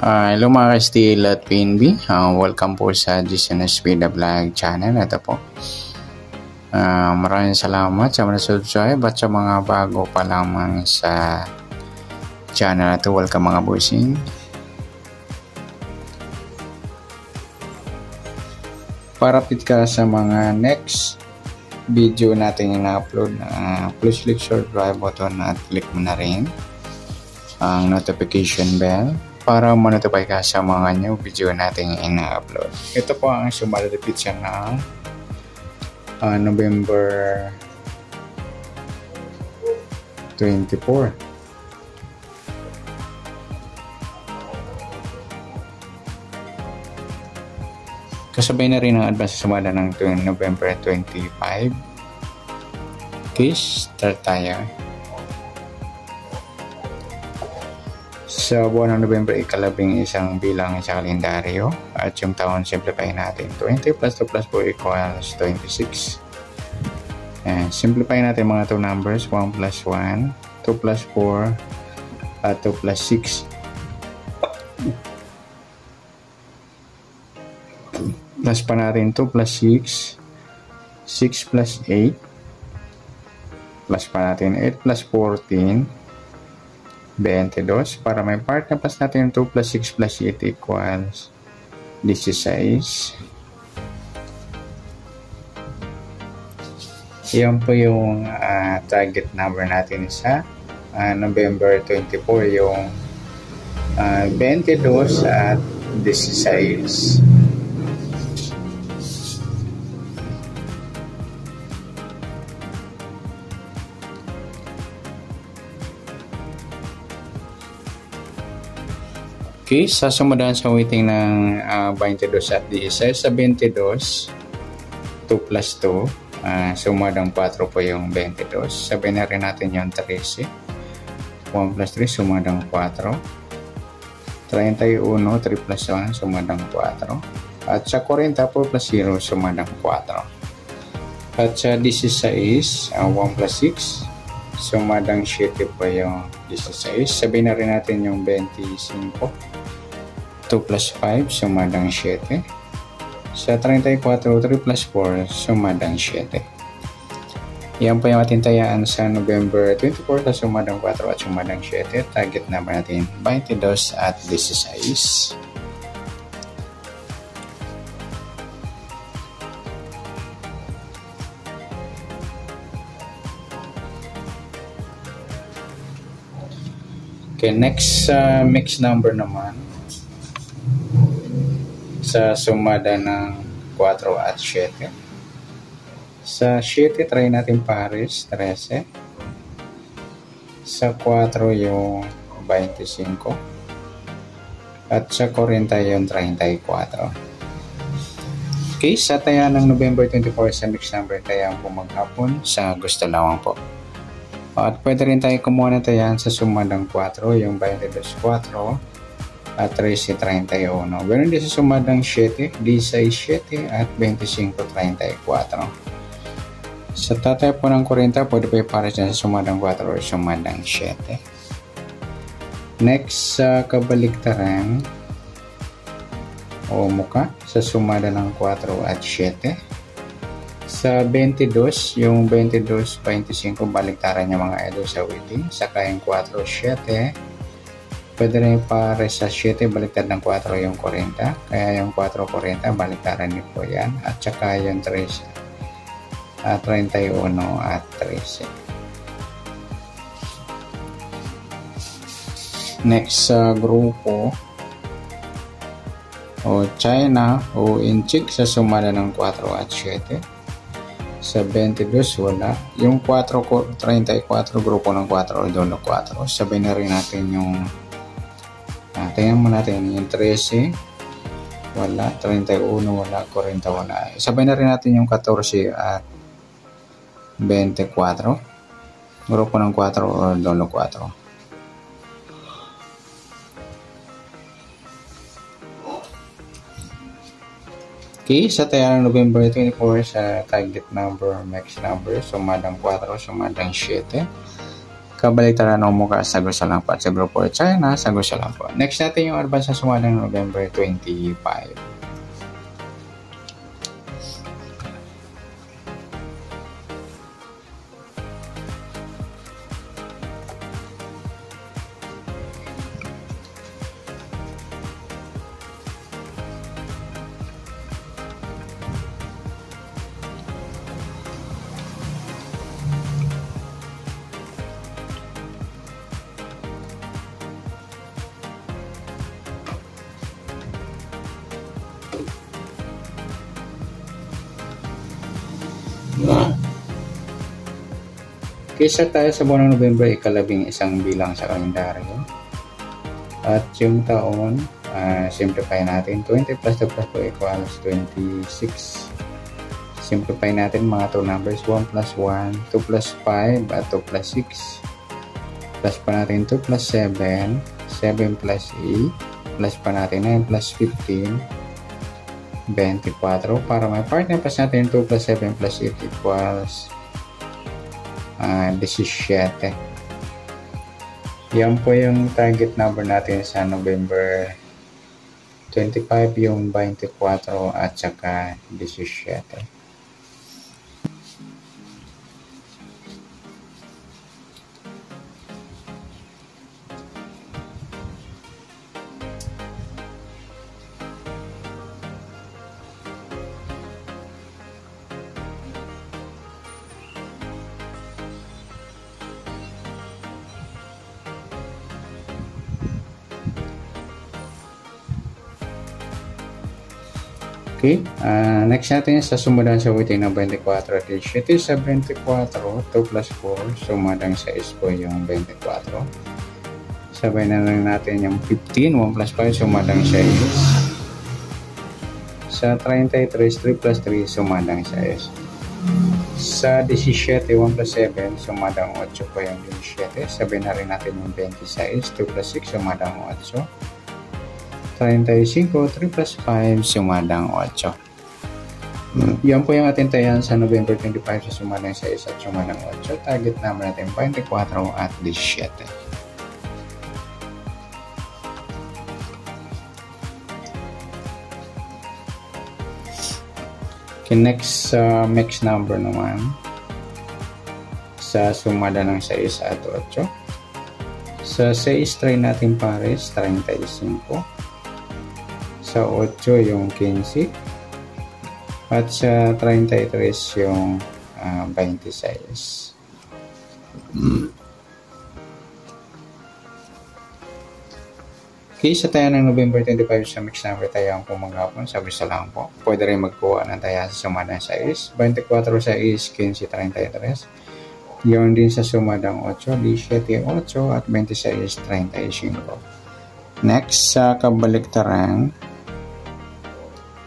Hello mga ka-Steel at PNB. Welcome po sa GCNS Vida Vlog channel. Ito po. Maraming salamat sa mga subscribe at sa mga bago pa lamang sa channel na ito. Welcome mga bossing. Para fit ka sa mga next video natin ina-upload, please click subscribe button at click mo na rin ang notification bell para ma-notify ka sa mga new video natin ina-upload. Ito po ang sumalapit siya ng November 24. Kasabay na rin ang advance sa sumada ng November 25. Okay, start tayo. Sa buwan ng November, ikalabing isang bilang sa kalendaryo at yung taon simplify natin. 20 plus 2 plus 4 equals 26. And simplify natin mga 2 numbers, 1 plus 1, 2 plus 4, at 2 plus 6. Plus pa natin 2 plus 6, 6 plus 8, plus pa natin 8 plus 14, 22. Para may part na plus natin 2 plus 6 plus 8 equals 16. Yan po yung target number natin sa November 24, yung 22 at 16. Okay, sa sumundan sa weighting ng 22 at 16, sa 22, 2 plus 2, sumadang 4 po yung 22. Sabihin na rin natin yung 13. 1 plus 3, sumadang 4. 31, 3 plus 1, sumadang 4. At sa 40, 4 plus 0, sumadang 4. At sa 16, 1 plus 6, sumadang 7 po yung 16. Sabihin na rin natin yung 25. 2 plus 5, sumadang 7. Sa 34, 3 plus 4, sumadang 7. Yan po yung ating tayaan sa November 24 na sumadang 4 at sumadang 7. Target number natin 22 at 16. Okay, next mix number naman. Sa sumada ng 4 at 7. Sa 7, try natin pares, 13. Sa 4 yung 25. At sa 40 yung 34. Okay, sa taya ng November 24 sa mix number, tayang po maghapon sa gusto lamang po. At pwede rin tayo kumuha ng tayan sa sumadang 4, yung 22-4 at 13-31. Ganoon din sa sumadang 7, 16-7 at 25-34. Sa tatay po ng 40, pwede pa ipares dyan sa sumadang 4 o sumadang 7. Next, sa kabaliktaran o muka, sa sumada ng 4 at 7. Sa 22, yung 22-25, baliktaran yung mga edo sa weighting. Saka yung 4-7, pwede rin para sa 7, baliktad ng 4 yung 40. Kaya yung 4-40, baliktaran niyo po yan. At saka yung 13, 31 at 13. Next sa grupo o China o Inchik sa sumada ng 4 at 7. Sa 22, wala. Yung 34 grupo ng 4 o dulo 4. Sabihin na rin natin yung tingnan mo natin yung 13, wala. 31, wala. 40, wala. Sabihin na rin natin yung 14 at 24. Grupo ng 4 o dulo 4. Okay, sa taya ng November 24 sa target number, max number, sumadang 4, sumadang 7. Kabaliktaran ng mukha, sagot sa lang po. At sa grupo China, sagot sa lang po. Next natin yung advance sa suma ng November 25. Kaysa tayo sa buwan ng November, ika-11 bilang sa kalendaryo. At yung taon, simplify natin. 20 plus 2 plus 2 equals 26. Simplify natin mga 2 numbers. 1 plus 1, 2 plus 5, at 2 plus 6. Plus pa natin 2 plus 7, 7 plus 8, plus pa natin 9 plus 15, 24. Para may partner, plus natin 2 plus 7 plus 8 equals 17. Yan po yung target number natin sa November 25, yung 24 at saka 17. Okay, next natin sa sumadan sa within ng 24 at 17 sa 24, 2 plus 4, sumadang 6 po yung 24. Sabay na lang natin yung 15, 1 plus 5, sumadang 6. Sa 33, 3 plus 3, sumadang 6. Sa 17, 1 plus 7, sumadang 8 po yung 17. Sabay na rin natin yung 26, 2 plus 6, sumadang 8. 35, 3 plus 5, sumadang 8. Yan po yung ating tayan sa November 25 sa sumadang 6 at sumadang 8. Target naman natin 24 at 17. Okay, next mix number naman sa sumada ng 6 at 8. Sa 6 try natin pares 35. Sa 8 yung 15 at sa 33 yung 26. Okay, sa taya ng November 25 sa mix number tayo ang pumagapon, sabi sa lang po. Pwede rin magkuha ng taya sa sumadang 6, 24 sa 6, 15, 33. Yun din sa sumadang 8, 17, 8 at 26, 35. Next, sa kabaliktaran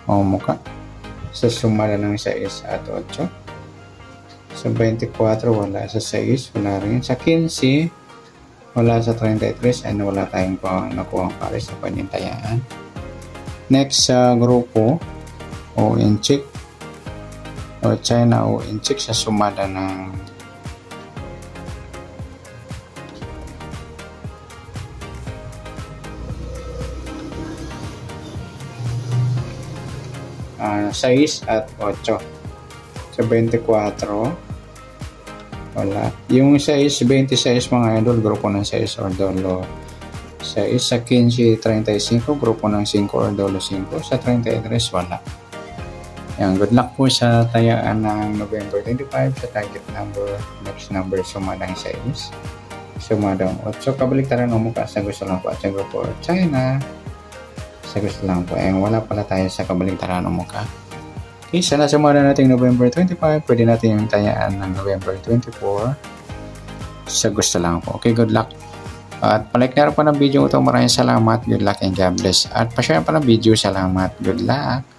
o muka sa sumada ng 6 at 8. Sa 24 wala, sa 6 wala rin, sa 15 wala, sa 33 and wala tayong nakuha pares na panintayaan. Next sa grupo o inchik o China o inchik sa sumada ng uh, 6 at 8. Sa 24 wala. Yung 6, 26 mga idol, grupo ng 6 or dolo 6. Sa 15, 35, grupo ng 5 or dolo 5. Sa 33 wala. Yan, good luck po sa tayaan ng November 25 sa target number, next number sumadang 6, sumadang 8. Kabaliktaran ng mukha, sa gusto lang po at sa grupo China, sa gusto lang po. Wala pala tayo sa kabaliktaran ng mukha. Okay, sana sumada natin November 25, pwede natin yung tayaan ng November 24 sa gusto lang po. Okay, good luck. At palike na rin po ng video ito. Maraming salamat. Good luck and God bless. At pa-share pa ng video. Salamat. Good luck.